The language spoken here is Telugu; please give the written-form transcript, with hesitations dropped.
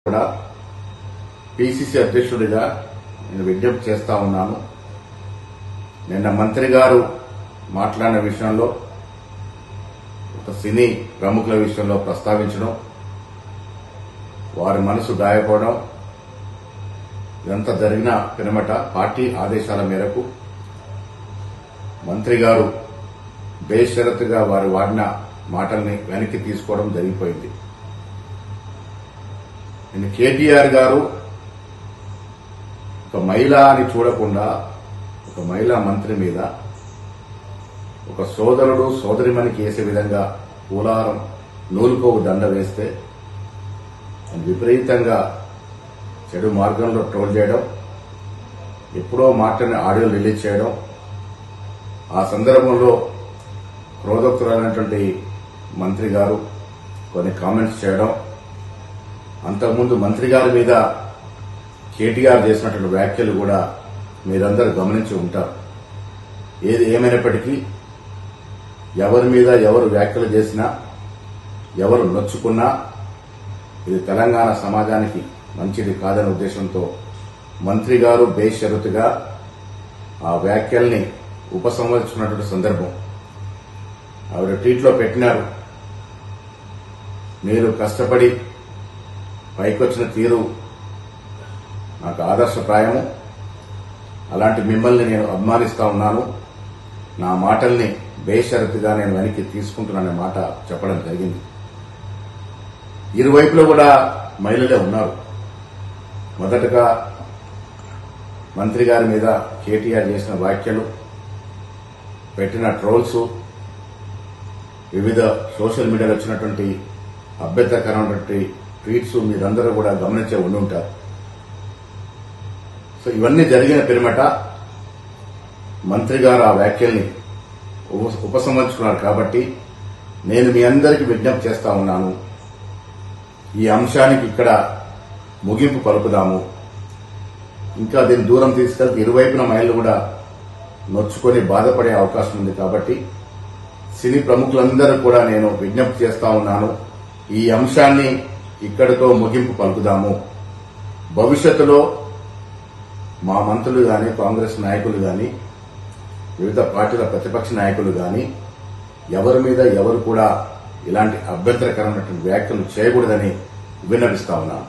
కూడా పిసిసి అధ్యక్షుడిగా నేను విజ్ఞప్తి చేస్తా ఉన్నాను. నిన్న మంత్రి గారు మాట్లాడిన విషయంలో ఒక సినీ ప్రముఖుల విషయంలో ప్రస్తావించడం, వారి మనసు గాయపడడం, ఇదంతా జరిగిన పినమట పార్టీ ఆదేశాల మేరకు మంత్రి గారు బేషరతుగా వారు వాడిన మాటల్ని వెనక్కి తీసుకోవడం జరిగిపోయింది. నేను కేటీఆర్ గారు ఒక మహిళ అని చూడకుండా ఒక మహిళా మంత్రి మీద ఒక సోదరుడు సోదరిమణికి వేసే విధంగా పూలారం నూలుకోవు దండ వేస్తే విపరీతంగా చెడు మార్గంలో ట్రోల్ చేయడం, ఎప్పుడో మాటని ఆడియో రిలీజ్ చేయడం, ఆ సందర్భంలో క్రోధోక్తులైనటువంటి మంత్రి గారు కొన్ని కామెంట్స్ చేయడం, అంతకుముందు మంత్రి గారి మీద కేటీఆర్ చేసినటువంటి వ్యాఖ్యలు కూడా మీరందరూ గమనించి ఉంటారు. ఏది ఏమైనప్పటికీ ఎవరి మీద ఎవరు వ్యాఖ్యలు చేసినా, ఎవరు నొచ్చుకున్నా ఇది తెలంగాణ సమాజానికి మంచిది కాదనే ఉద్దేశంతో మంత్రి గారు బేషరతుగా ఆ వ్యాఖ్యల్ని ఉపసంహరించుకున్నటువంటి సందర్భం. ఆవిడ ట్వీట్లో పెట్టినారు, మీరు కష్టపడి పైకొచ్చిన తీరు నాకు ఆదర్శప్రాయము, అలాంటి మిమ్మల్ని నేను అభిమానిస్తా ఉన్నాను, నా మాటల్ని బేషరతుగా నేను వెనక్కి తీసుకుంటున్నాననే మాట చెప్పడం జరిగింది. ఇరువైపులో కూడా మహిళలే ఉన్నారు. మొదటగా మంత్రి గారి మీద కేటీఆర్ చేసిన వ్యాఖ్యలు, పెట్టిన ట్రోల్స్, వివిధ సోషల్ మీడియాలో వచ్చినటువంటి అభ్యంతరకరమైనటువంటి ట్వీట్స్ మీరందరూ కూడా గమనించే ఉండి ఉంటారు. సో ఇవన్నీ జరిగిన పిరమట మంత్రి గారు ఆ వ్యాఖ్యల్ని ఉపసంహరించుకున్నారు. కాబట్టి నేను మీ అందరికీ విజ్ఞప్తి చేస్తా ఉన్నాను, ఈ అంశానికి ఇక్కడ ముగింపు పలుకుదాము. ఇంకా దీన్ని దూరం తీసుకెళ్తే ఇరువైపున మహిళలు కూడా నొచ్చుకొని బాధపడే అవకాశం ఉంది. కాబట్టి సినీ ప్రముఖులందరూ కూడా నేను విజ్ఞప్తి చేస్తా ఉన్నాను, ఈ అంశాన్ని ఇక్కడితో ముగింపు పలుకుదాము. భవిష్యత్తులో మా మంత్రులు గాని, కాంగ్రెస్ నాయకులు గాని, వివిధ పార్టీల ప్రతిపక్ష నాయకులు గాని ఎవరి మీద ఎవరు కూడా ఇలాంటి అభ్యంతరకరమైనటువంటి వ్యాఖ్యలు చేయకూడదని విన్నవిస్తా ఉన్నాను.